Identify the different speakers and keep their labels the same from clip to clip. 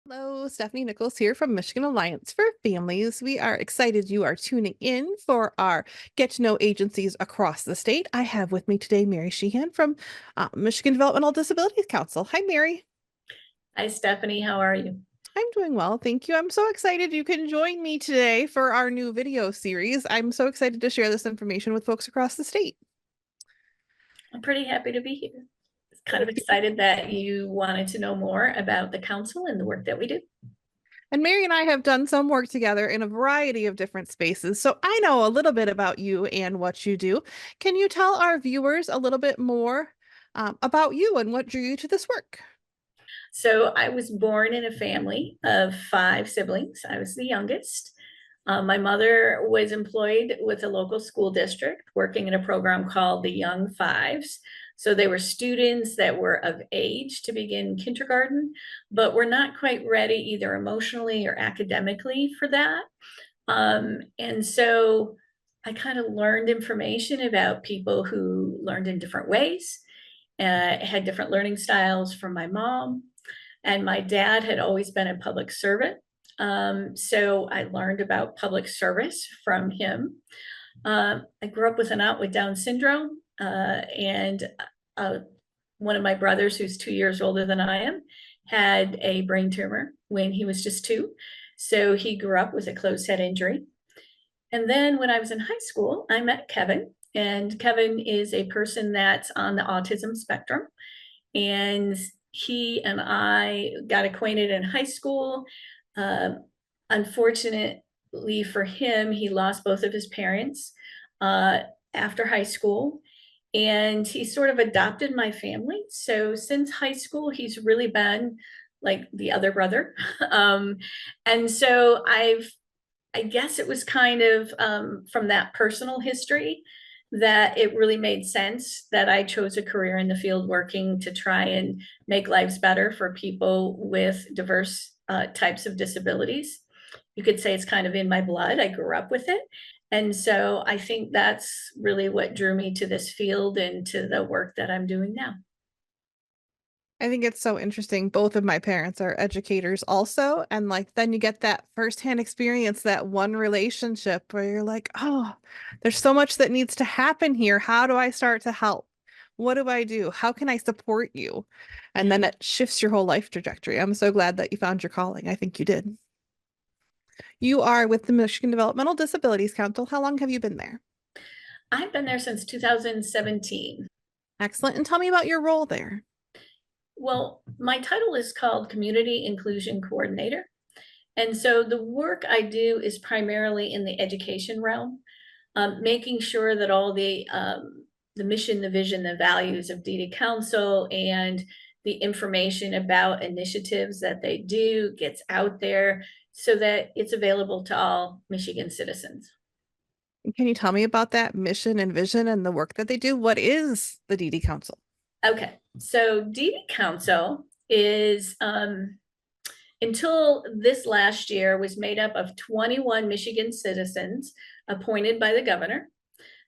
Speaker 1: Hello, Stephanie Nichols here from Michigan Alliance for Families. We are excited you are tuning in for our Get to Know Agencies across the state. I have with me today Mary Shehan from Michigan Developmental Disabilities Council. Hi, Mary.
Speaker 2: Hi, Stephanie. How are you?
Speaker 1: I'm doing well, thank you. I'm so excited you can join me today for our new video series. I'm so excited to share this information with folks across the state.
Speaker 2: I'm pretty happy to be here. Kind of excited that you wanted to know more about the council and the work that we do.
Speaker 1: And Mary and I have done some work together in a variety of different spaces, so I know a little bit about you and what you do. Can you tell our viewers a little bit more about you and what drew you to this work?
Speaker 2: So I was born in a family of 5 siblings. I was the youngest. My mother was employed with a local school district working in a program called the Young Fives. So they were students that were of age to begin kindergarten, but were not quite ready either emotionally or academically for that. And so I kind of learned information about people who learned in different ways, had different learning styles from my mom. And my dad had always been a public servant. So I learned about public service from him. I grew up with an aunt with Down syndrome, and uh, one of my brothers, who's 2 years older than I am, had a brain tumor when he was just 2. So he grew up with a closed head injury. And then when I was in high school, I met Kevin. And Kevin is a person that's on the autism spectrum. And he and I got acquainted in high school. Uh, Unfortunately for him, he lost both of his parents uh, after high school. And he sort of adopted my family. So since high school, he's really been like the other brother. um, and so I guess it was kind of from that personal history that it really made sense that I chose a career in the field working to try and make lives better for people with diverse types of disabilities. You could say it's kind of in my blood. I grew up with it. And so I think that's really what drew me to this field and to the work that I'm doing now.
Speaker 1: I think it's so interesting. Both of my parents are educators also, and like then you get that firsthand experience, that one relationship where you're like, oh, there's so much that needs to happen here. How do I start to help? What do I do? How can I support you? And then
Speaker 2: Yeah.
Speaker 1: it shifts your whole life trajectory. I'm so glad that you found your calling. I think you did. You are with the Michigan Developmental Disabilities Council. How long have you been there?
Speaker 2: I've been there since 2017.
Speaker 1: Excellent. And tell me about your role there.
Speaker 2: Well, my title is called Community Inclusion Coordinator. And so the work I do is primarily in the education realm, making sure that all the mission, the vision, the values of DD Council and the information about initiatives that they do gets out there so that it's available to all Michigan citizens.
Speaker 1: Can you tell me about that mission and vision and the work that they do? What is the DD Council?
Speaker 2: Okay, so DD Council is until this last year was made up of 21 Michigan citizens appointed by the governor.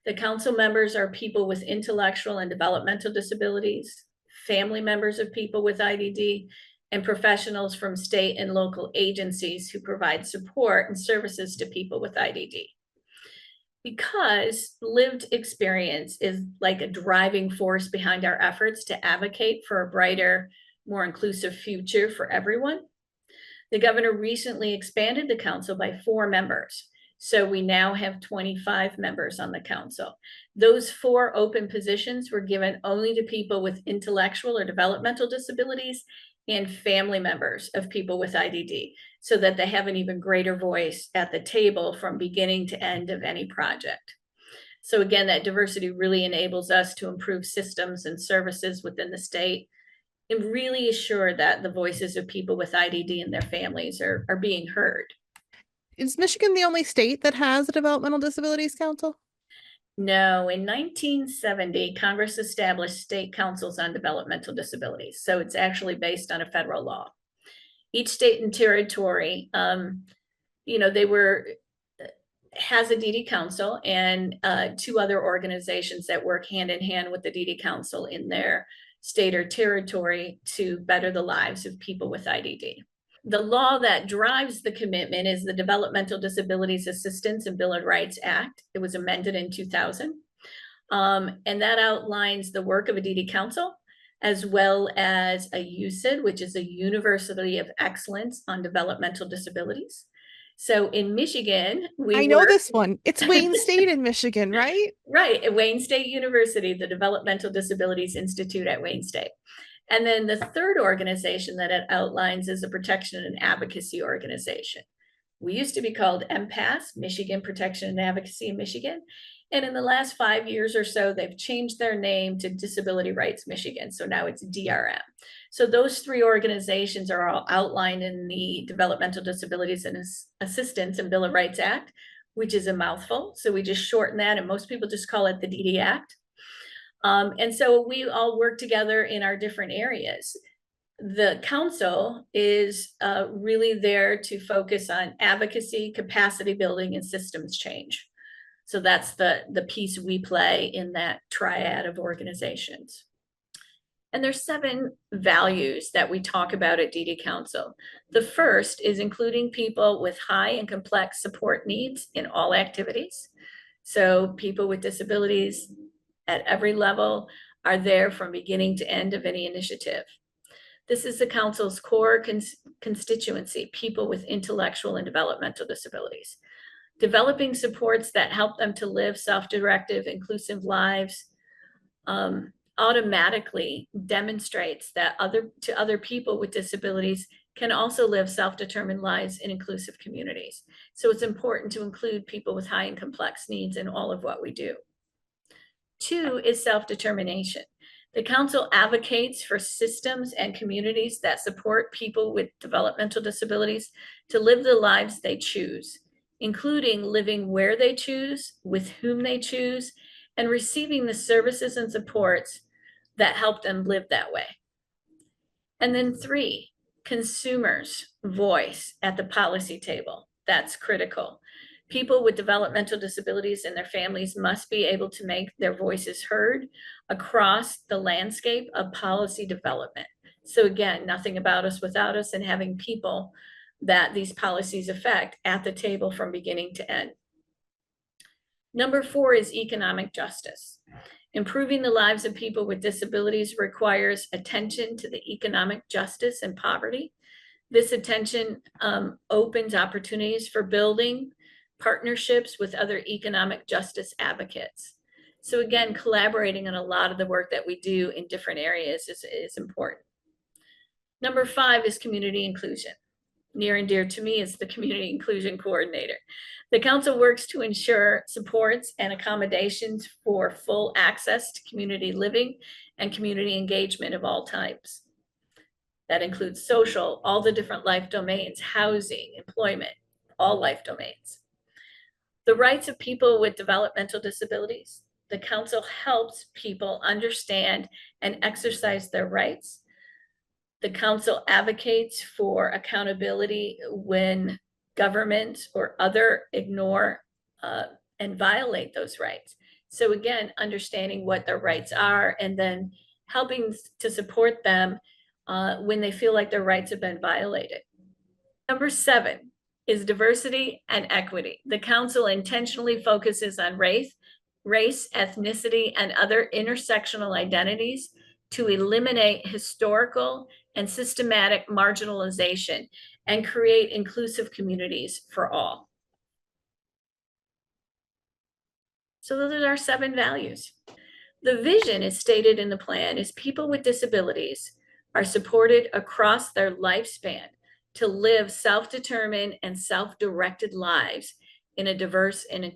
Speaker 2: The council members are people with intellectual and developmental disabilities, family members of people with IDD, and professionals from state and local agencies who provide support and services to people with IDD. Because lived experience is like a driving force behind our efforts to advocate for a brighter, more inclusive future for everyone, the governor recently expanded the council by 4 members. So we now have 25 members on the council. Those 4 open positions were given only to people with intellectual or developmental disabilities and family members of people with IDD, so that they have an even greater voice at the table from beginning to end of any project. So again, that diversity really enables us to improve systems and services within the state and really assure that the voices of people with IDD and their families are being heard.
Speaker 1: Is Michigan the only state that has a Developmental Disabilities Council?
Speaker 2: No, in 1970, Congress established state councils on developmental disabilities. So it's actually based on a federal law. Each state and territory, they were has a DD Council and 2 other organizations that work hand in hand with the DD Council in their state or territory to better the lives of people with IDD. The law that drives the commitment is the Developmental Disabilities Assistance and Bill of Rights Act. It was amended in 2000. And that outlines the work of a DD Council, as well as a USID, which is a University of Excellence on Developmental Disabilities. So in Michigan, we
Speaker 1: I know
Speaker 2: work,
Speaker 1: this one. It's Wayne State in Michigan, right?
Speaker 2: right, at Wayne State University, the Developmental Disabilities Institute at Wayne State. And then the third organization that it outlines is a protection and advocacy organization. We used to be called MPAS, Michigan Protection and Advocacy in Michigan. And in the last 5 years or so, they've changed their name to Disability Rights Michigan. So now it's DRM. So those three organizations are all outlined in the Developmental Disabilities and Assistance and Bill of Rights Act, which is a mouthful. So we just shorten that, and most people just call it the DD Act. And so we all work together in our different areas. The council is really there to focus on advocacy, capacity building, and systems change. So that's the piece we play in that triad of organizations. And there's 7 values that we talk about at DD Council. The first is including people with high and complex support needs in all activities. So people with disabilities at every level are there from beginning to end of any initiative. This is the council's core constituency, people with intellectual and developmental disabilities. Developing supports that help them to live self-directive, inclusive lives automatically demonstrates that other people with disabilities can also live self-determined lives in inclusive communities. So it's important to include people with high and complex needs in all of what we do. 2 is self-determination. The council advocates for systems and communities that support people with developmental disabilities to live the lives they choose, including living where they choose, with whom they choose, and receiving the services and supports that help them live that way. And then 3, consumers' voice at the policy table. That's critical. People with developmental disabilities and their families must be able to make their voices heard across the landscape of policy development. So again, nothing about us without us, and having people that these policies affect at the table from beginning to end. Number 4 is economic justice. Improving the lives of people with disabilities requires attention to the economic justice and poverty. This attention opens opportunities for building partnerships with other economic justice advocates. So again, collaborating on a lot of the work that we do in different areas is important. Number 5 is community inclusion. Near and dear to me is the community inclusion coordinator. The council works to ensure supports and accommodations for full access to community living and community engagement of all types. That includes social, all the different life domains, housing, employment, all life domains. The rights of people with developmental disabilities. The council helps people understand and exercise their rights. The council advocates for accountability when government or other ignore and violate those rights. So again, understanding what their rights are and then helping to support them when they feel like their rights have been violated. Number 7 is diversity and equity. The council intentionally focuses on race, ethnicity, and other intersectional identities to eliminate historical and systematic marginalization and create inclusive communities for all. So those are our 7 values. The vision is stated in the plan is people with disabilities are supported across their lifespan to live self-determined and self-directed lives in a diverse and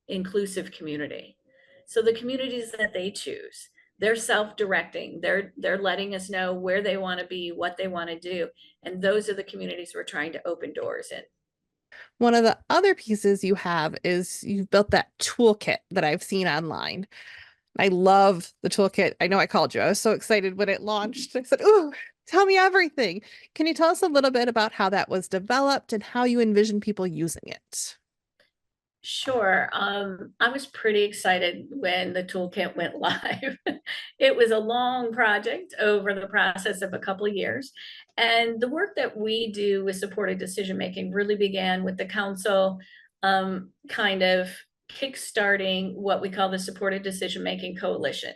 Speaker 2: inclusive community. So the communities that they choose, they're self-directing, they're letting us know where they want to be, what they want to do, and those are the communities we're trying to open doors in.
Speaker 1: One of the other pieces you have is you've built that toolkit that I've seen online. I love the toolkit. I know I called you. I was so excited when it launched. I said, "Ooh, tell me everything." Can you tell us a little bit about how that was developed and how you envision people using it?
Speaker 2: Sure. I was pretty excited when the toolkit went live. It was a long project over the process of a couple of years. And the work that we do with supported decision making really began with the council kind of kickstarting what we call the Supported Decision Making Coalition.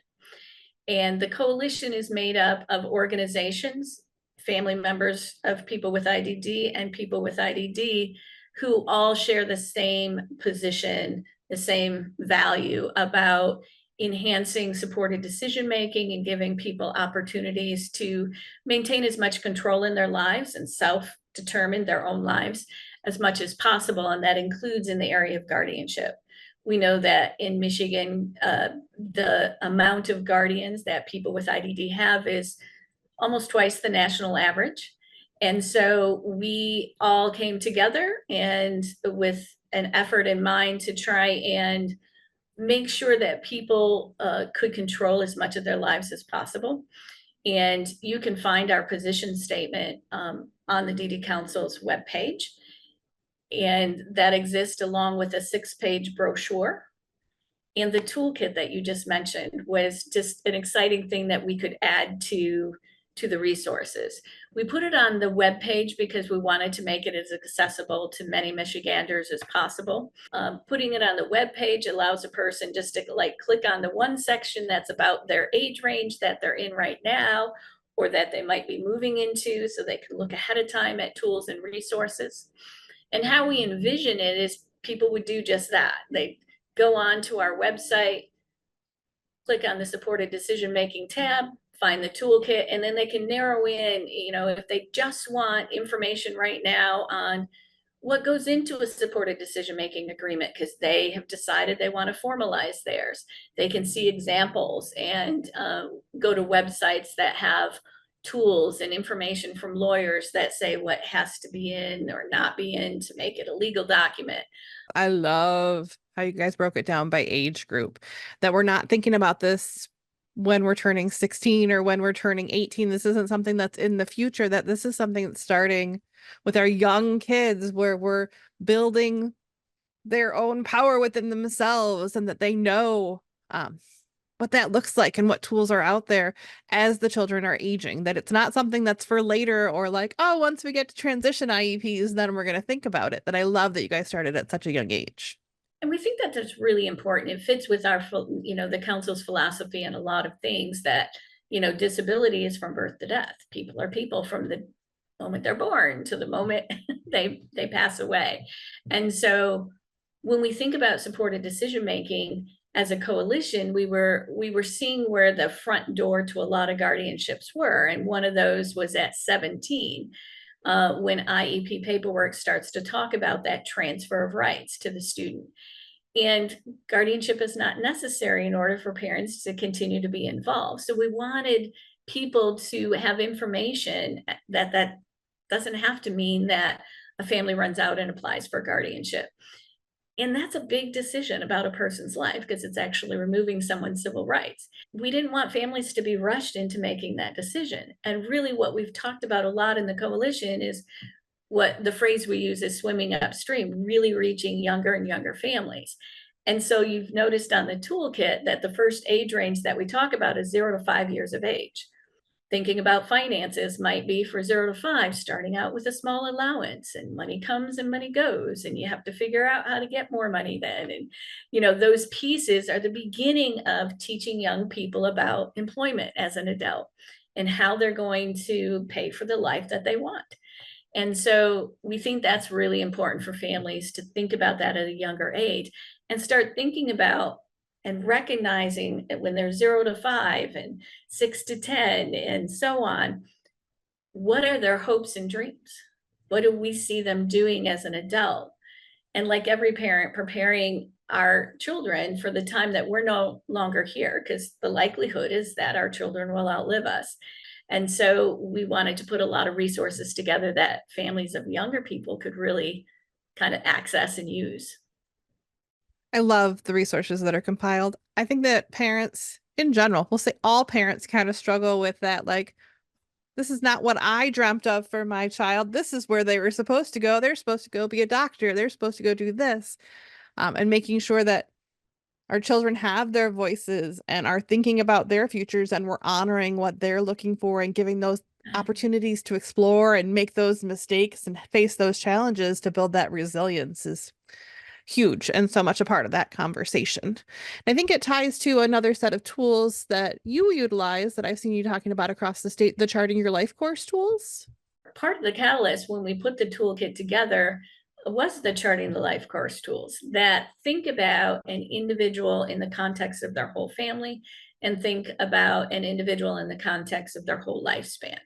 Speaker 2: And the coalition is made up of organizations, family members of people with IDD and people with IDD who all share the same position, the same value about enhancing supported decision making and giving people opportunities to maintain as much control in their lives and self determine their own lives as much as possible. And that includes in the area of guardianship. We know that in Michigan, the amount of guardians that people with IDD have is almost twice the national average. And so we all came together and with an effort in mind to try and make sure that people could control as much of their lives as possible. And you can find our position statement on the DD Council's webpage. And that exists along with a 6-page brochure. And the toolkit that you just mentioned was just an exciting thing that we could add to the resources. We put it on the web page because we wanted to make it as accessible to many Michiganders as possible. Putting it on the web page allows a person just to like click on the one section that's about their age range that they're in right now, or that they might be moving into, so they can look ahead of time at tools and resources. And how we envision it is people would do just that. They go on to our website, click on the supported decision making tab, find the toolkit, and then they can narrow in, if they just want information right now on what goes into a supported decision making agreement because they have decided they want to formalize theirs. They can see examples and go to websites that have tools and information from lawyers that say what has to be in or not be in to make it a legal document.
Speaker 1: I love how you guys broke it down by age group, that we're not thinking about this when we're turning 16 or when we're turning 18. This isn't something that's in the future, that this is something that's starting with our young kids, where we're building their own power within themselves, and that they know what that looks like and what tools are out there as the children are aging, that it's not something that's for later or like, oh, once we get to transition IEPs, then we're going to think about it. That I love that you guys started at such a young age.
Speaker 2: And we think that that's really important. It fits with our, the council's philosophy and a lot of things that, disability is from birth to death. People are people from the moment they're born to the moment they pass away. And so when we think about supported decision making as a coalition, we were seeing where the front door to a lot of guardianships were. And one of those was at 17. When IEP paperwork starts to talk about that transfer of rights to the student. And guardianship is not necessary in order for parents to continue to be involved. So we wanted people to have information that doesn't have to mean that a family runs out and applies for guardianship. And that's a big decision about a person's life because it's actually removing someone's civil rights. We didn't want families to be rushed into making that decision. And really, what we've talked about a lot in the coalition is what the phrase we use is swimming upstream, really reaching younger and younger families. And so you've noticed on the toolkit that the first age range that we talk about is 0 to 5 years of age. Thinking about finances might be for 0 to 5, starting out with a small allowance, and money comes and money goes, and you have to figure out how to get more money then. And, those pieces are the beginning of teaching young people about employment as an adult and how they're going to pay for the life that they want. And so we think that's really important for families to think about that at a younger age and start thinking about and recognizing that when they're 0 to 5 and 6 to 10 and so on, what are their hopes and dreams? What do we see them doing as an adult? And like every parent, preparing our children for the time that we're no longer here, because the likelihood is that our children will outlive us. And so we wanted to put a lot of resources together that families of younger people could really kind of access and use.
Speaker 1: I love the resources that are compiled. I think that parents in general, we'll say all parents kind of struggle with that. Like, this is not what I dreamt of for my child. This is where they were supposed to go. They're supposed to go be a doctor. They're supposed to go do this. and making sure that our children have their voices and are thinking about their futures, and we're honoring what they're looking for and giving those opportunities to explore and make those mistakes and face those challenges to build that resilience is huge and so much a part of that conversation. I think it ties to another set of tools that you utilize that I've seen you talking about across the state, the Charting Your Life course tools.
Speaker 2: Part of the catalyst when we put the toolkit together was the Charting the Life course tools that think about an individual in the context of their whole family and think about an individual in the context of their whole lifespan.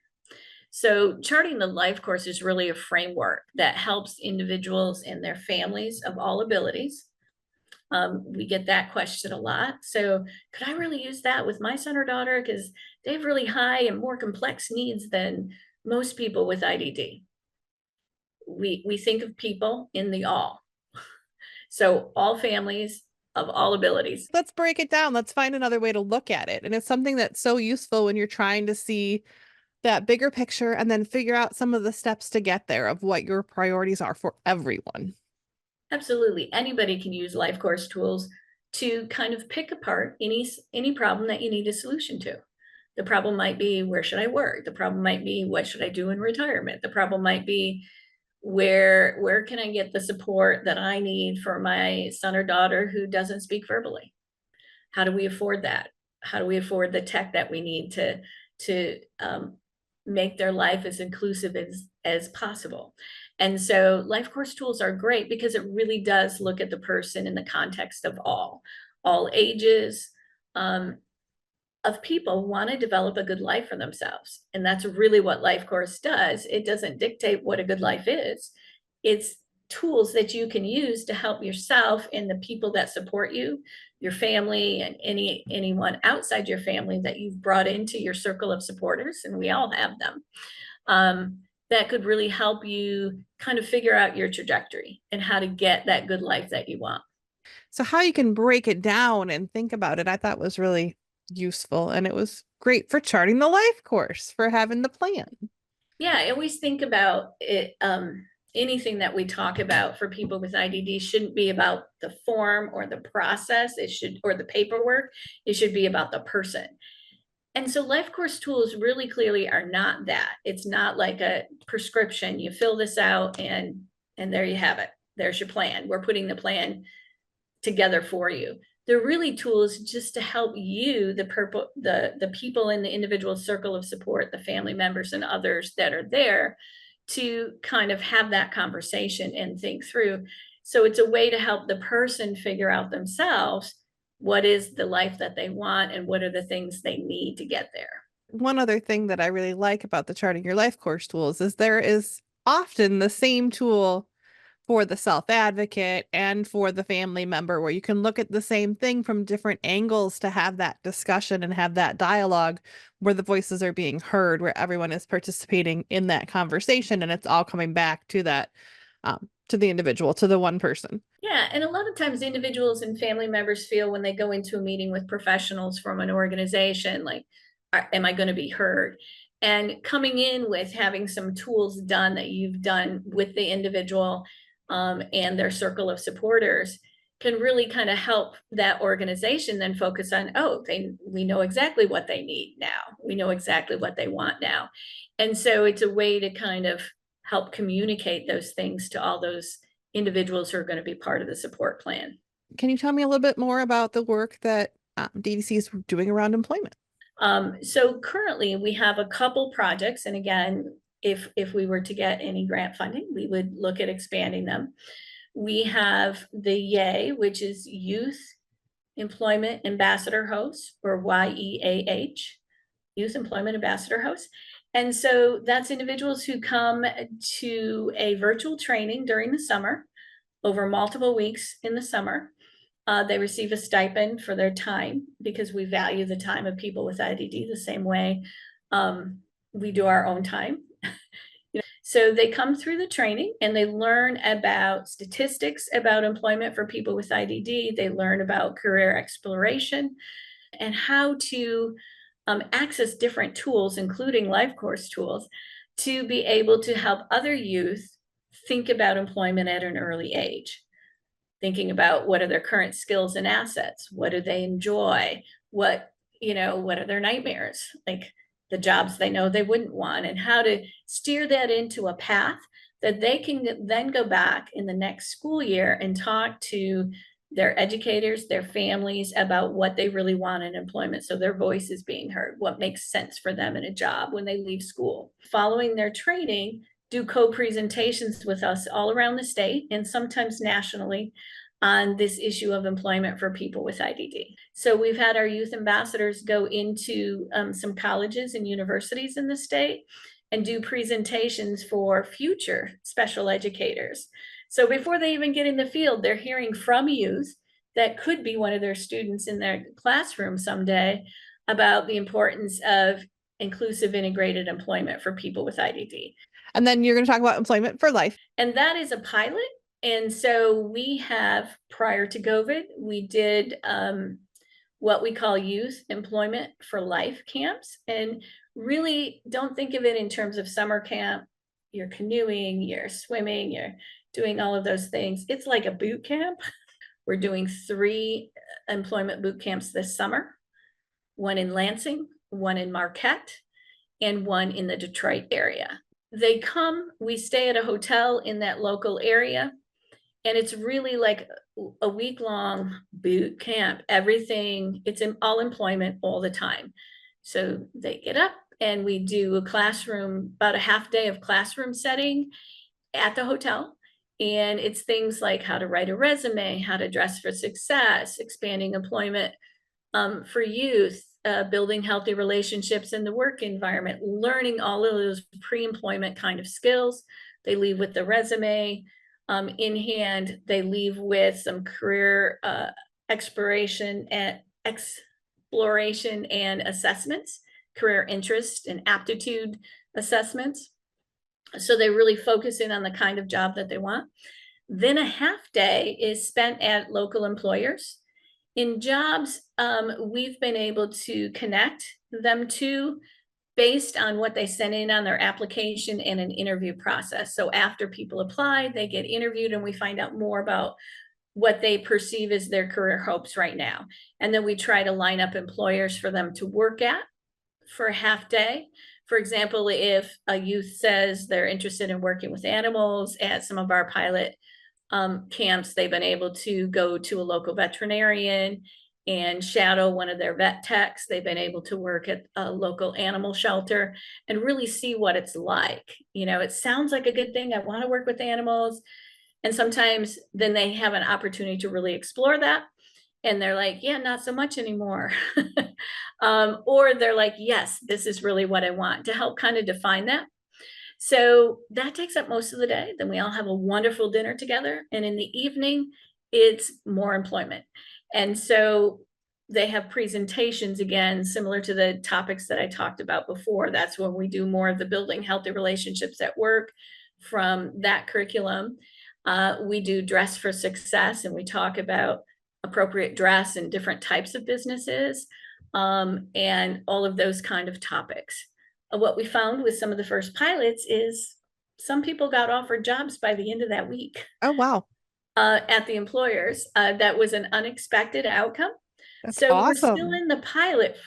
Speaker 2: So Charting the Life course is really a framework that helps individuals and their families of all abilities. We get that question a lot. So could I really use that with my son or daughter? Because they have really high and more complex needs than most people with IDD. We think of people in the all. So all families of all abilities.
Speaker 1: Let's break it down. Let's find another way to look at it. And it's something that's so useful when you're trying to see that bigger picture and then figure out some of the steps to get there of what your priorities are for everyone.
Speaker 2: Absolutely. Anybody can use life course tools to kind of pick apart any problem that you need a solution to. The problem might be, where should I work? The problem might be, what should I do in retirement? The problem might be, where can I get the support that I need for my son or daughter who doesn't speak verbally? How do we afford that? How do we afford the tech that we need to make their life as inclusive as possible? And so life course tools are great because it really does look at the person in the context of all ages, of people want to develop a good life for themselves. And that's really what life course does. It doesn't dictate what a good life is. It's tools that you can use to help yourself and the people that support you, your family, and anyone outside your family that you've brought into your circle of supporters, and we all have them. That could really help you kind of figure out your trajectory and how to get that good life that you want.
Speaker 1: So, how you can break it down and think about it, I thought was really useful. And it was great for charting the life course, for having the plan.
Speaker 2: Yeah, I always think about it. Anything that we talk about for people with IDD shouldn't be about the form or the process. It should, or the paperwork. It should be about the person. And so life course tools really clearly are not that. It's not like a prescription. You fill this out and there you have it. There's your plan. We're putting the plan together for you. They're really tools just to help you, the people in the individual circle of support, the family members and others that are there, to kind of have that conversation and think through. So it's a way to help the person figure out themselves what is the life that they want and what are the things they need to get there.
Speaker 1: One other thing that I really like about the Charting Your Life course tools is there is often the same tool for the self advocate and for the family member, where you can look at the same thing from different angles to have that discussion and have that dialogue where the voices are being heard, where everyone is participating in that conversation and it's all coming back to the individual, to the one person.
Speaker 2: Yeah, and a lot of times individuals and family members feel when they go into a meeting with professionals from an organization, like, am I going to be heard? And coming in with having some tools done that you've done with the individual and their circle of supporters can really kind of help that organization then focus on, oh, we know exactly what they need now. We know exactly what they want now. And so it's a way to kind of help communicate those things to all those individuals who are going to be part of the support plan.
Speaker 1: Can you tell me a little bit more about the work that DDC is doing around employment?
Speaker 2: So currently we have a couple projects, and again, if we were to get any grant funding, we would look at expanding them. We have the YEA, which is Youth Employment Ambassador Host, or YEAH, Youth Employment Ambassador Host. And so that's individuals who come to a virtual training during the summer, over multiple weeks in the summer. They receive a stipend for their time because we value the time of people with IDD the same way we do our own time. So they come through the training and they learn about statistics about employment for people with IDD. They learn about career exploration and how to access different tools, including life course tools, to be able to help other youth think about employment at an early age. thinking about what are their current skills and assets, what do they enjoy, what are their nightmares, like the jobs they know they wouldn't want, and how to steer that into a path that they can then go back in the next school year and talk to their educators, their families about what they really want in employment. So their voice is being heard, what makes sense for them in a job when they leave school. Following their training, do co-presentations with us all around the state and sometimes nationally on this issue of employment for people with IDD. So we've had our youth ambassadors go into some colleges and universities in the state and do presentations for future special educators. So before they even get in the field, they're hearing from youth that could be one of their students in their classroom someday about the importance of inclusive integrated employment for people with IDD.
Speaker 1: And then you're going to talk about employment for life.
Speaker 2: And that is a pilot. And so we have, prior to COVID, we did what we call youth employment for life camps. And really don't think of it in terms of summer camp. You're canoeing, you're swimming, you're doing all of those things. It's like a boot camp. We're doing 3 employment boot camps this summer, one in Lansing, one in Marquette, and one in the Detroit area. They come, we stay at a hotel in that local area, and it's really like a week-long boot camp. Everything, it's all employment all the time. So they get up and we do a classroom, about a half day of classroom setting at the hotel. And it's things like how to write a resume, how to dress for success, expanding employment for youth, building healthy relationships in the work environment, learning all of those pre-employment kind of skills. They leave with the resume in hand. They leave with some career exploration and assessments, career interest and aptitude assessments. So they really focus in on the kind of job that they want. Then a half day is spent at local employers. In jobs, we've been able to connect them to based on what they sent in on their application and an interview process. So after people apply, they get interviewed and we find out more about what they perceive as their career hopes right now. And then we try to line up employers for them to work at for a half day. For example, if a youth says they're interested in working with animals at some of our pilot camps, they've been able to go to a local veterinarian and shadow one of their vet techs. They've been able to work at a local animal shelter and really see what it's like. It sounds like a good thing. I want to work with animals. And sometimes then they have an opportunity to really explore that. And they're like, yeah, not so much anymore. Or they're like, yes, this is really what I want, to help kind of define that. So that takes up most of the day. Then we all have a wonderful dinner together. And in the evening, it's more employment. And so they have presentations, again, similar to the topics that I talked about before. That's when we do more of the building healthy relationships at work from that curriculum. We do dress for success, and we talk about appropriate dress and different types of businesses, and all of those kind of topics. What we found with some of the first pilots is some people got offered jobs by the end of that week
Speaker 1: Oh, wow.
Speaker 2: at the employers. That was an unexpected outcome.
Speaker 1: That's
Speaker 2: So we're still
Speaker 1: awesome.
Speaker 2: in the pilot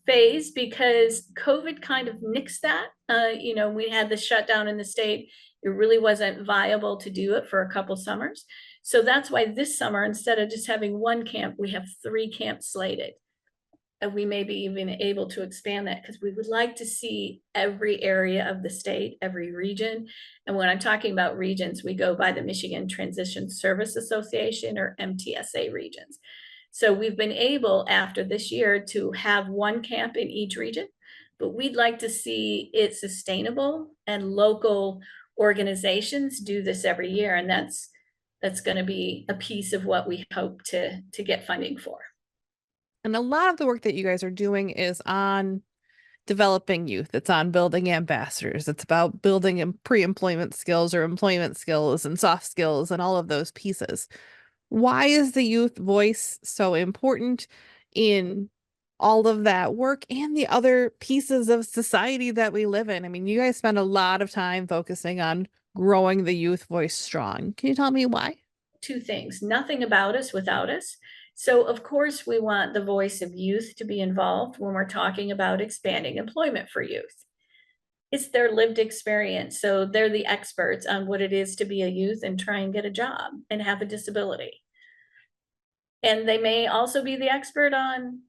Speaker 2: phase because COVID kind of nixed that. We had the shutdown in the state. It really wasn't viable to do it for a couple summers. So that's why this summer, instead of just having one camp, we have 3 camps slated. And we may be even able to expand that because we would like to see every area of the state, every region. And when I'm talking about regions, we go by the Michigan Transition Service Association, or MTSA regions. So we've been able, after this year, to have 1 camp in each region, but we'd like to see it sustainable and local organizations do this every year. And that's going to be a piece of what we hope to get funding for.
Speaker 1: And a lot of the work that you guys are doing is on developing youth. It's on building ambassadors. It's about building pre-employment skills or employment skills and soft skills and all of those pieces. Why is the youth voice so important in all of that work and the other pieces of society that we live in? I mean, you guys spend a lot of time focusing on growing the youth voice strong. Can you tell me why?
Speaker 2: two things: nothing about us without us. So, of course, we want the voice of youth to be involved when we're talking about expanding employment for youth. It's their lived experience. So, they're the experts on what it is to be a youth and try and get a job and have a disability. And they may also be the expert on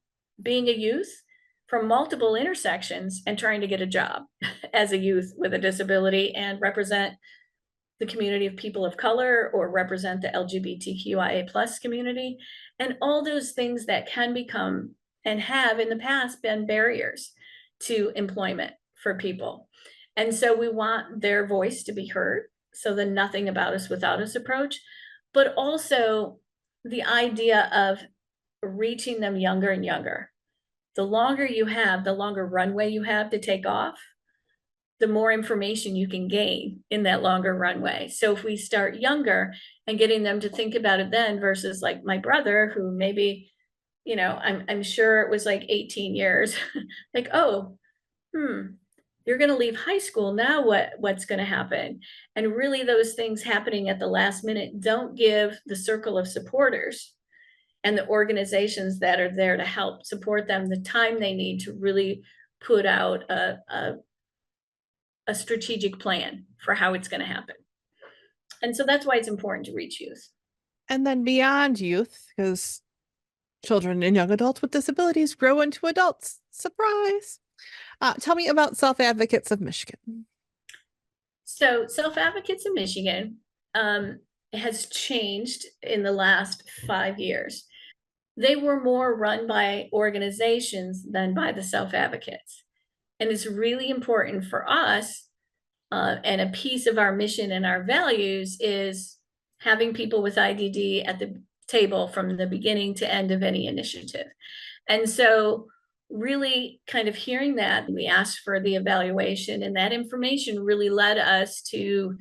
Speaker 2: being a youth from multiple intersections and trying to get a job as a youth with a disability and represent the community of people of color or represent the LGBTQIA plus community, and all those things that can become and have in the past been barriers to employment for people. And so we want their voice to be heard. So the nothing about us without us approach, but also the idea of reaching them younger and younger. The longer you have, the longer runway you have to take off, the more information you can gain in that longer runway. So if we start younger and getting them to think about it then versus like my brother, who maybe, I'm sure it was like 18 years, like, oh, you're going to leave high school now. What's going to happen? And really those things happening at the last minute don't give the circle of supporters and the organizations that are there to help support them the time they need to really put out a strategic plan for how it's going to happen. And so that's why it's important to reach youth.
Speaker 1: And then beyond youth, because children and young adults with disabilities grow into adults. Surprise. Tell me about Self Advocates of Michigan.
Speaker 2: So, Self Advocates of Michigan has changed in the last 5 years. They were more run by organizations than by the self advocates. And it's really important for us, and a piece of our mission and our values is having people with IDD at the table from the beginning to end of any initiative. And so really kind of hearing that, we asked for the evaluation, and that information really led us to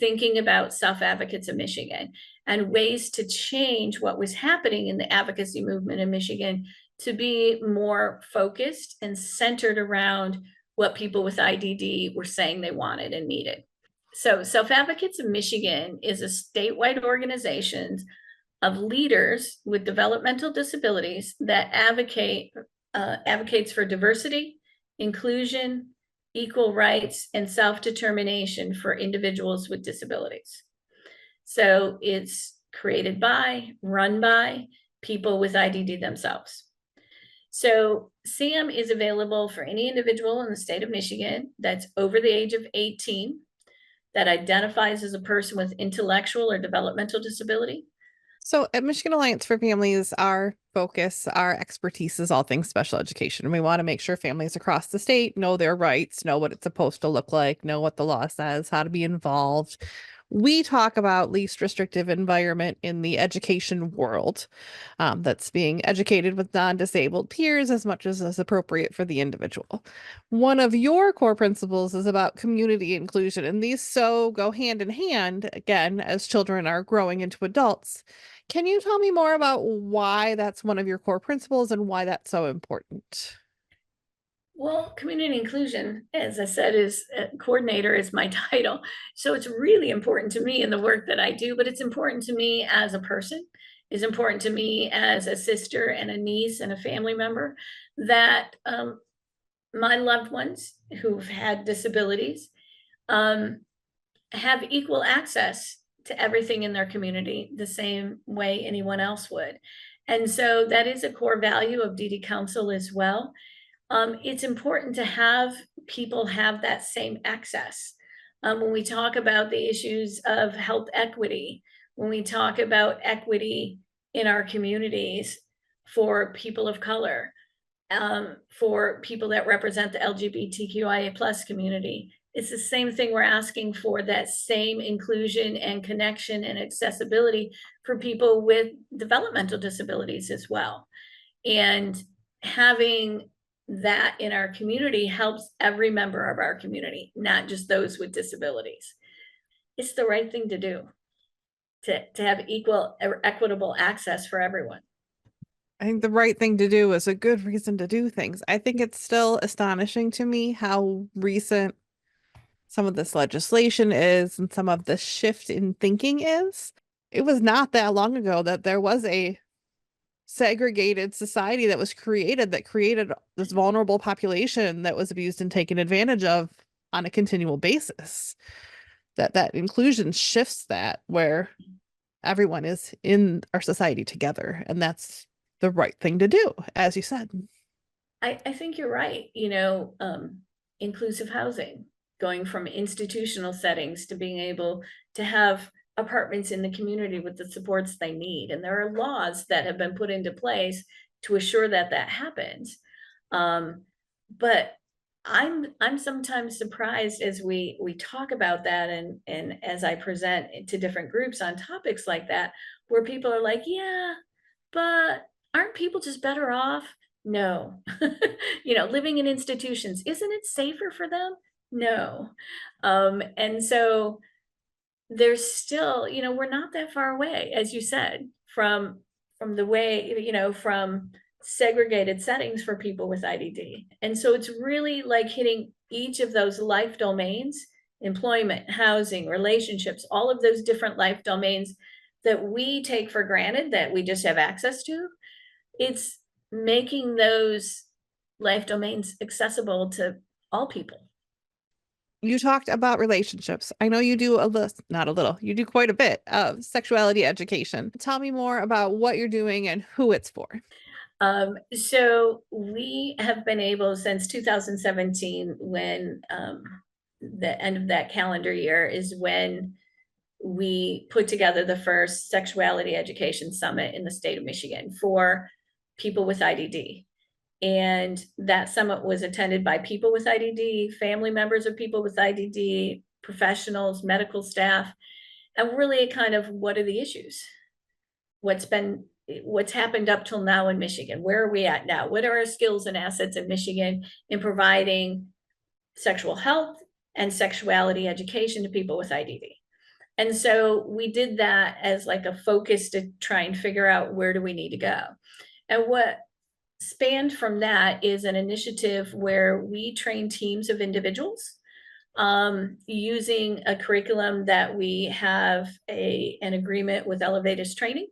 Speaker 2: thinking about Self Advocates of Michigan and ways to change what was happening in the advocacy movement in Michigan to be more focused and centered around what people with IDD were saying they wanted and needed. So Self Advocates of Michigan is a statewide organization of leaders with developmental disabilities that advocates for diversity, inclusion, equal rights, and self-determination for individuals with disabilities. So it's created by, run by people with IDD themselves. So SAM is available for any individual in the state of Michigan that's over the age of 18 that identifies as a person with intellectual or developmental disability.
Speaker 1: So at Michigan Alliance for Families, our focus, our expertise is all things special education. We want to make sure families across the state know their rights, know what it's supposed to look like, know what the law says, how to be involved. We talk about least restrictive environment in the education world, that's being educated with non-disabled peers as much as is appropriate for the individual. One of your core principles is about community inclusion, and these so go hand in hand, again, as children are growing into adults. Can you tell me more about why that's one of your core principles and why that's so important?
Speaker 2: Well, community inclusion, as I said, is coordinator is my title. So it's really important to me in the work that I do, but it's important to me as a person. It's important to me as a sister and a niece and a family member that my loved ones who've had disabilities have equal access to everything in their community the same way anyone else would. And so that is a core value of DD Council as well. It's important to have people have that same access. When we talk about the issues of health equity, when we talk about equity in our communities for people of color, for people that represent the LGBTQIA plus community, it's the same thing. We're asking for that same inclusion and connection and accessibility for people with developmental disabilities as well. And having that in our community helps every member of our community, not just those with disabilities. It's the right thing to do to have equal or equitable access for everyone.
Speaker 1: I think the right thing to do is a good reason to do things. I think it's still astonishing to me how recent some of this legislation is and some of the shift in thinking is. it was not that long ago that there was a segregated society that was created that created this vulnerable population that was abused and taken advantage of on a continual basis. That inclusion shifts that where everyone is in our society together, and that's the right thing to do, as you said.
Speaker 2: I think you're right. Inclusive housing, going from institutional settings to being able to have apartments in the community with the supports they need. And there are laws that have been put into place to assure that that happens. But I'm sometimes surprised as we talk about that, and as I present to different groups on topics like that, where people are like, yeah, but aren't people just better off? No. Living in institutions, isn't it safer for them? No. And so there's still, we're not that far away, as you said, from the way, from segregated settings for people with IDD. And so it's really like hitting each of those life domains: employment, housing, relationships, all of those different life domains that we take for granted that we just have access to. It's making those life domains accessible to all people.
Speaker 1: You talked about relationships. I know you do not a little, you do quite a bit of sexuality education. Tell me more about what you're doing and who it's for.
Speaker 2: So we have been able since 2017, when the end of that calendar year is when we put together the first Sexuality Education Summit in the state of Michigan for people with IDD. And that summit was attended by people with IDD, family members of people with IDD, professionals, medical staff, and really kind of what are the issues? What's happened up till now in Michigan? Where are we at now? What are our skills and assets in Michigan in providing sexual health and sexuality education to people with IDD? And so we did that as like a focus to try and figure out where do we need to go. And what spanned from that is an initiative where we train teams of individuals using a curriculum that we have an agreement with Elevatus Training,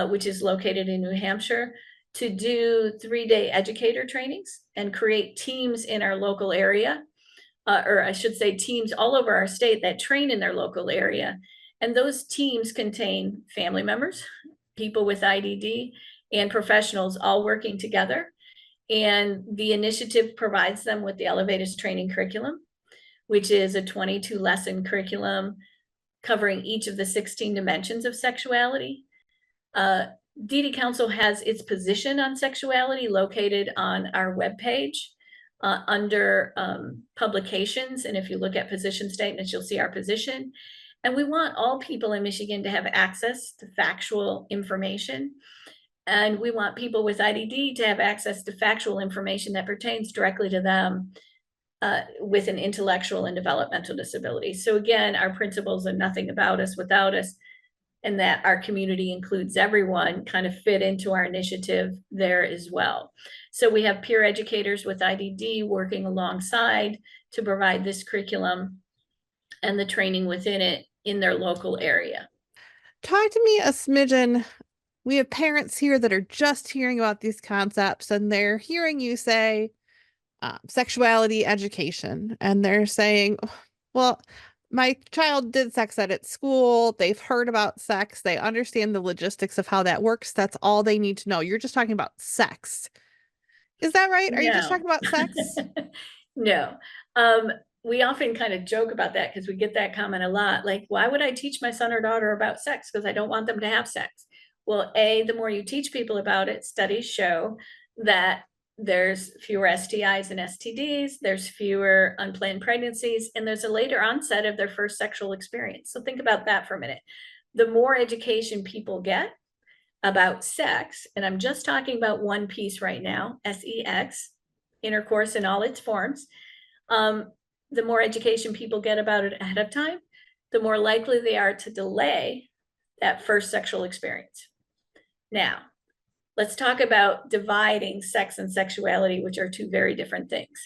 Speaker 2: which is located in New Hampshire, to do 3-day educator trainings and create teams in our local area, or I should say teams all over our state that train in their local area. And those teams contain family members, people with IDD, and professionals all working together. And the initiative provides them with the Elevatus Training curriculum, which is a 22 lesson curriculum covering each of the 16 dimensions of sexuality. DD Council has its position on sexuality located on our webpage under publications. And if you look at position statements, you'll see our position. And we want all people in Michigan to have access to factual information. And we want people with IDD to have access to factual information that pertains directly to them with an intellectual and developmental disability. So again, our principles are nothing about us without us, and that our community includes everyone kind of fit into our initiative there as well. So we have peer educators with IDD working alongside to provide this curriculum and the training within it in their local area.
Speaker 1: Talk to me a smidgen. We have parents here that are just hearing about these concepts and they're hearing you say sexuality education, and they're saying, well, my child did sex ed at school. They've heard about sex. They understand the logistics of how that works. That's all they need to know. You're just talking about sex. Is that right? Are you just
Speaker 2: No.
Speaker 1: talking about sex?
Speaker 2: No. We often kind of joke about that because we get that comment a lot. Like, why would I teach my son or daughter about sex? Because I don't want them to have sex. Well, the more you teach people about it, studies show that there's fewer STIs and STDs, there's fewer unplanned pregnancies, and there's a later onset of their first sexual experience. So think about that for a minute. The more education people get about sex, and I'm just talking about one piece right now, sex, intercourse in all its forms, the more education people get about it ahead of time, the more likely they are to delay that first sexual experience. Now, let's talk about dividing sex and sexuality, which are two very different things.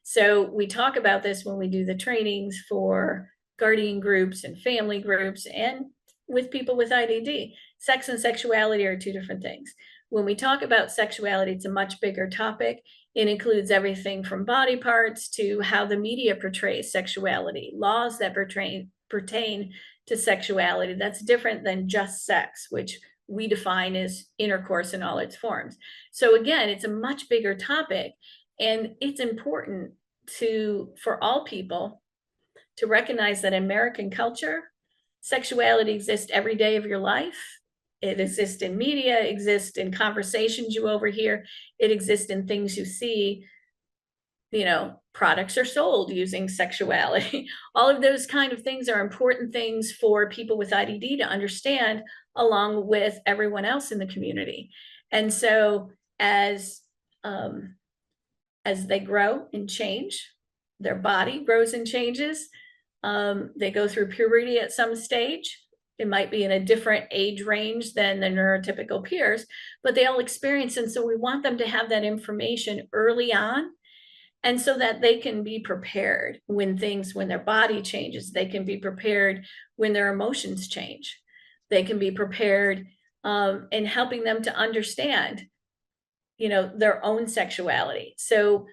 Speaker 2: So we talk about this when we do the trainings for guardian groups and family groups and with people with IDD. Sex and sexuality are two different things. When we talk about sexuality, it's a much bigger topic. It includes everything from body parts to how the media portrays sexuality, laws that pertain to sexuality. That's different than just sex, which we define as intercourse in all its forms. So again, it's a much bigger topic, and it's important for all people to recognize that in American culture, sexuality exists every day of your life. It exists in media, it exists in conversations you overhear, it exists in things you see. Products are sold using sexuality. All of those kind of things are important things for people with IDD to understand, along with everyone else in the community. And so as they grow and change, their body grows and changes. They go through puberty at some stage. It might be in a different age range than the neurotypical peers, but they all experience. And so we want them to have that information early on, and so that they can be prepared when their body changes. They can be prepared when their emotions change. They can be prepared in helping them to understand, their own sexuality. So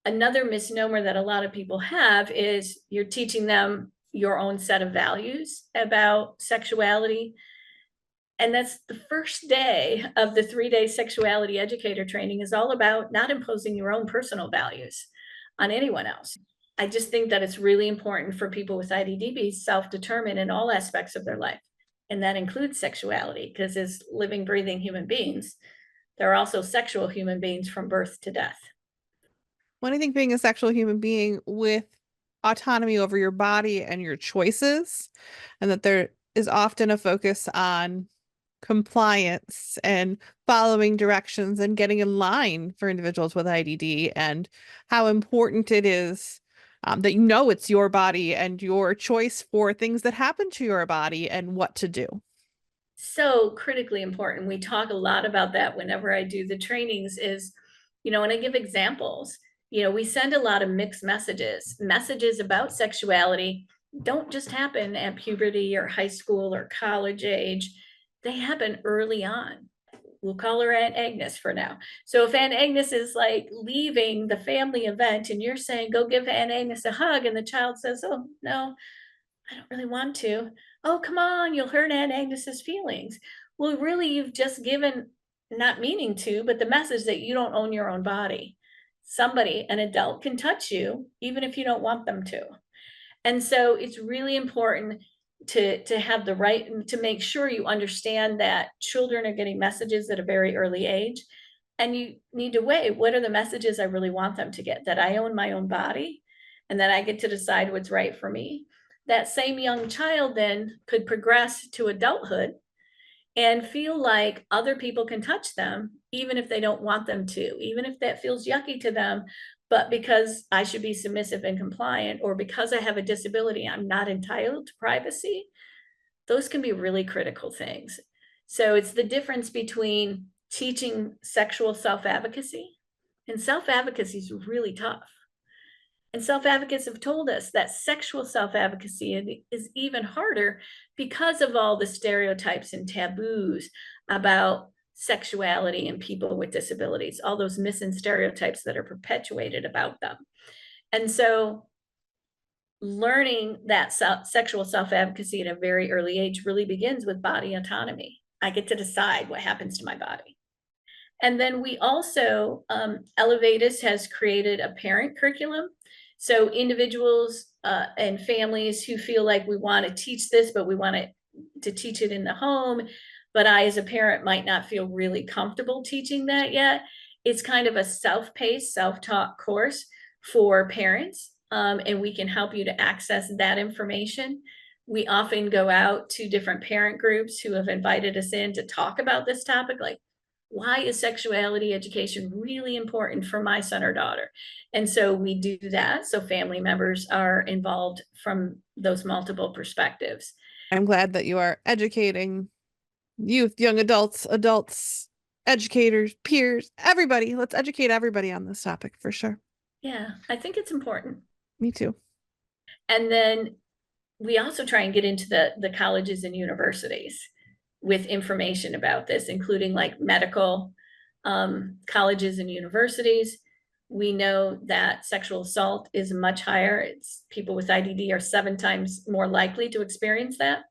Speaker 2: another misnomer that a lot of people have is you're teaching them your own set of values about sexuality. And that's the first day of the 3-day sexuality educator training, is all about not imposing your own personal values on anyone else. I just think that it's really important for people with IDD to be self-determined in all aspects of their life. And that includes sexuality, because as living, breathing human beings, they're also sexual human beings from birth to death.
Speaker 1: When I think being a sexual human being with autonomy over your body and your choices, and that there is often a focus on compliance and following directions and getting in line for individuals with IDD, and how important it is that it's your body and your choice for things that happen to your body and what to do.
Speaker 2: So critically important. We talk a lot about that whenever I do the trainings, is, when I give examples, we send a lot of mixed messages about sexuality don't just happen at puberty or high school or college age. They happen early on. We'll call her Aunt Agnes for now. So if Aunt Agnes is like leaving the family event and you're saying, go give Aunt Agnes a hug, and the child says, oh, no, I don't really want to. Oh, come on, you'll hurt Aunt Agnes's feelings. Well, really, you've just given, not meaning to, but the message that you don't own your own body. Somebody, an adult, can touch you even if you don't want them to. And so it's really important to have the right, to make sure you understand that children are getting messages at a very early age. And you need to weigh, what are the messages I really want them to get? That I own my own body and that I get to decide what's right for me. That same young child then could progress to adulthood and feel like other people can touch them, even if they don't want them to, even if that feels yucky to them. But because I should be submissive and compliant, or because I have a disability, I'm not entitled to privacy. Those can be really critical things. So it's the difference between teaching sexual self-advocacy, and self-advocacy is really tough. And self-advocates have told us that sexual self-advocacy is even harder because of all the stereotypes and taboos about sexuality and people with disabilities, all those myths and stereotypes that are perpetuated about them. And so learning that sexual self-advocacy at a very early age really begins with body autonomy. I get to decide what happens to my body. And then we also, Elevatus has created a parent curriculum. So individuals and families who feel like we want to teach this, but we want to teach it in the home, but I as a parent might not feel really comfortable teaching that yet. It's kind of a self-paced, self-taught course for parents, and we can help you to access that information. We often go out to different parent groups who have invited us in to talk about this topic, like, why is sexuality education really important for my son or daughter? And so we do that. So family members are involved from those multiple perspectives.
Speaker 1: I'm glad that you are educating youth, young adults, educators, peers, everybody. Let's educate everybody on this topic for sure.
Speaker 2: Yeah, I think it's important.
Speaker 1: Me too.
Speaker 2: And then we also try and get into the colleges and universities with information about this, including like medical colleges and universities. We know that sexual assault is much higher. It's people with IDD are 7 times more likely to experience that.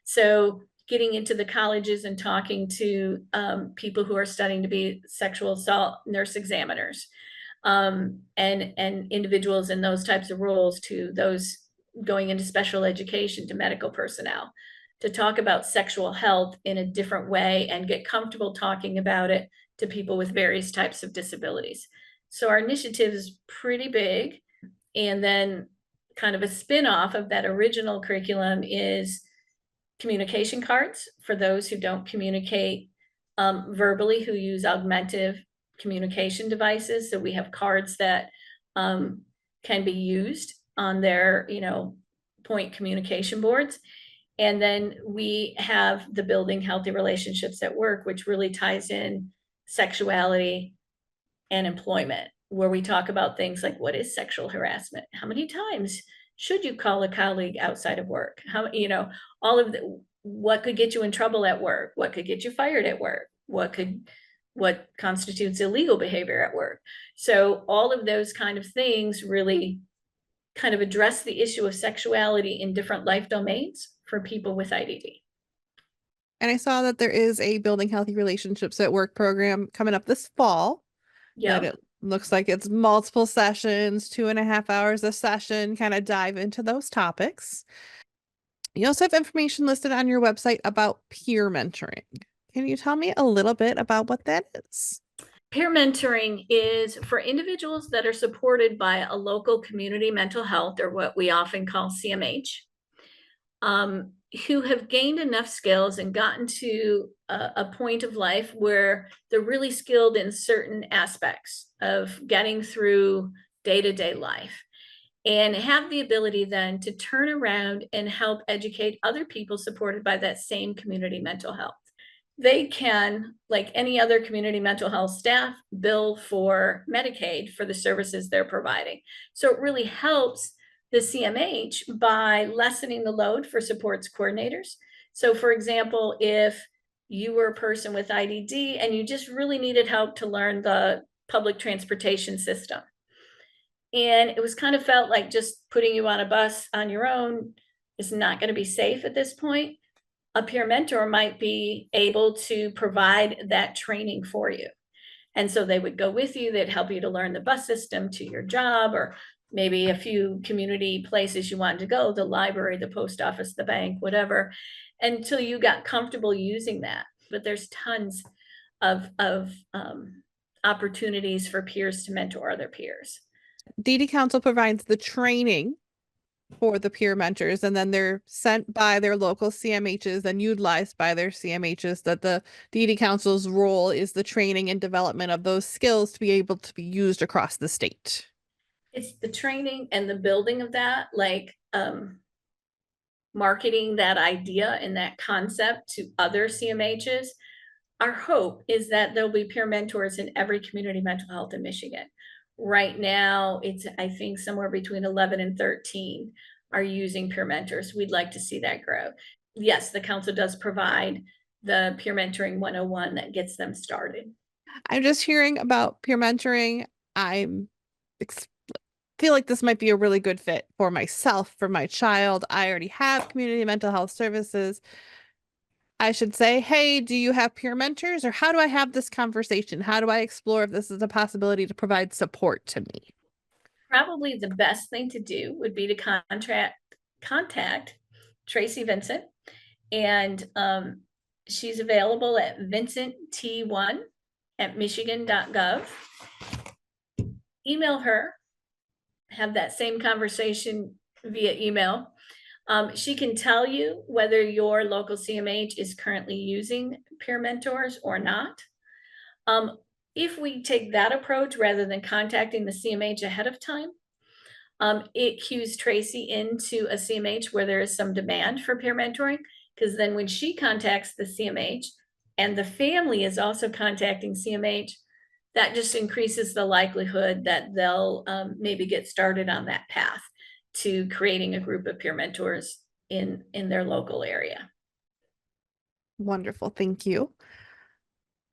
Speaker 2: So getting into the colleges and talking to people who are studying to be sexual assault nurse examiners, and individuals in those types of roles, to those going into special education, to medical personnel, to talk about sexual health in a different way and get comfortable talking about it to people with various types of disabilities. So our initiative is pretty big. And then kind of a spin-off of that original curriculum is communication cards for those who don't communicate verbally, who use augmentative communication devices. So we have cards that can be used on their, point communication boards. And then we have the Building Healthy Relationships at Work, which really ties in sexuality and employment, where we talk about things like, what is sexual harassment? How many times should you call a colleague outside of work? All of what could get you in trouble at work? What could get you fired at work? What constitutes illegal behavior at work? So all of those kind of things really kind of address the issue of sexuality in different life domains for people with IDD.
Speaker 1: And I saw that there is a Building Healthy Relationships at Work program coming up this fall that
Speaker 2: Yep.
Speaker 1: it looks like it's multiple sessions, 2.5 hours a session, kind of dive into those topics. You also have information listed on your website about peer mentoring. Can you tell me a little bit about what that is?
Speaker 2: Peer mentoring is for individuals that are supported by a local community mental health, or what we often call CMH, who have gained enough skills and gotten to a point of life where they're really skilled in certain aspects of getting through day-to-day life, and have the ability then to turn around and help educate other people supported by that same community mental health. They can, like any other community mental health staff, bill for Medicaid for the services they're providing. So it really helps the CMH by lessening the load for supports coordinators. So for example, if you were a person with IDD and you just really needed help to learn the public transportation system, and it was kind of felt like just putting you on a bus on your own is not going to be safe at this point, a peer mentor might be able to provide that training for you. And so they would go with you, they'd help you to learn the bus system to your job, or maybe a few community places you wanted to go, the library, the post office, the bank, whatever, until you got comfortable using that. But there's tons of opportunities for peers to mentor other peers.
Speaker 1: DD Council provides the training for the peer mentors, and then they're sent by their local CMHs and utilized by their CMHs. That the DD Council's role is the training and development of those skills to be able to be used across the state.
Speaker 2: It's the training and the building of that, like marketing that idea and that concept to other CMHs. Our hope is that there'll be peer mentors in every community mental health in Michigan. Right now, it's, I think, somewhere between 11 and 13 are using peer mentors. We'd like to see that grow. Yes, the council does provide the peer mentoring 101 that gets them started.
Speaker 1: I'm just hearing about peer mentoring. I'm feel like this might be a really good fit for myself, for my child. I already have community mental health services. I should say, hey, do you have peer mentors? Or how do I have this conversation? How do I explore if this is a possibility to provide support to me?
Speaker 2: Probably the best thing to do would be to contact Tracy Vincent, and she's available at vincentt1@michigan.gov. Email her, have that same conversation via email. She can tell you whether your local CMH is currently using peer mentors or not. If we take that approach rather than contacting the CMH ahead of time, it cues Tracy into a CMH where there is some demand for peer mentoring, because then when she contacts the CMH and the family is also contacting CMH, that just increases the likelihood that they'll maybe get started on that path to creating a group of peer mentors in their local area.
Speaker 1: Wonderful. Thank you.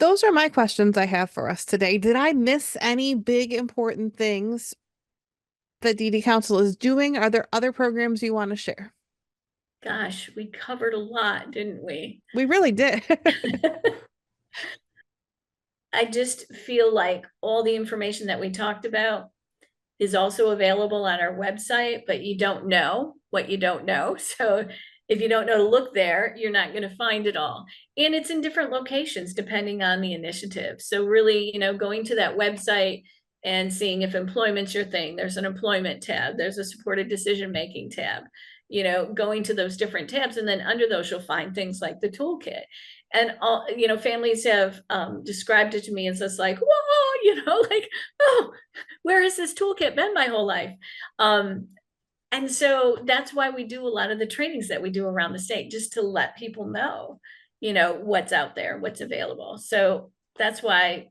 Speaker 1: Those are my questions I have for us today. Did I miss any big important things that DD Council is doing? Are there other programs you want to share?
Speaker 2: Gosh, we covered a lot, didn't we?
Speaker 1: We really did.
Speaker 2: I just feel like all the information that we talked about is also available on our website, but you don't know what you don't know. So if you don't know to look there, you're not going to find it all. And it's in different locations depending on the initiative. So really, going to that website and seeing if employment's your thing, there's an employment tab, there's a supported decision-making tab, going to those different tabs. And then under those, you'll find things like the toolkit. And all, families have described it to me as just like, whoa, like, oh, where has this toolkit been my whole life? And so that's why we do a lot of the trainings that we do around the state, just to let people know, what's out there, what's available. So that's why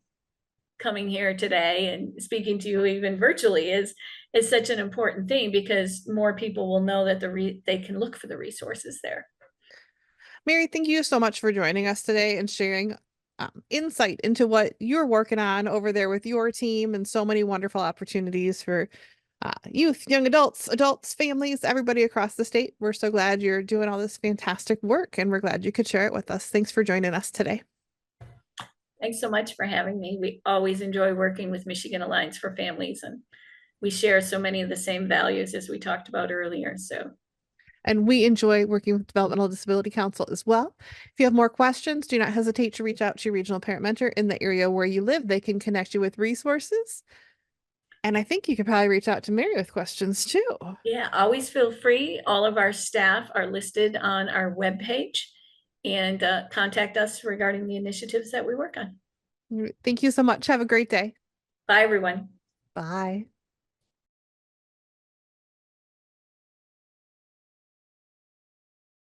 Speaker 2: coming here today and speaking to you even virtually is such an important thing, because more people will know that they can look for the resources there.
Speaker 1: Mary, thank you so much for joining us today and sharing insight into what you're working on over there with your team, and so many wonderful opportunities for youth, young adults, families, everybody across the state. We're so glad you're doing all this fantastic work, and we're glad you could share it with us. Thanks for joining us today.
Speaker 2: Thanks so much for having me. We always enjoy working with Michigan Alliance for Families, and we share so many of the same values as we talked about earlier. So,
Speaker 1: and we enjoy working with Developmental Disability Council as well. If you have more questions, do not hesitate to reach out to your regional parent mentor in the area where you live. They can connect you with resources. And I think you could probably reach out to Mary with questions too.
Speaker 2: Yeah, always feel free. All of our staff are listed on our webpage, and contact us regarding the initiatives that we work on.
Speaker 1: Thank you so much. Have a great day.
Speaker 2: Bye, everyone.
Speaker 1: Bye.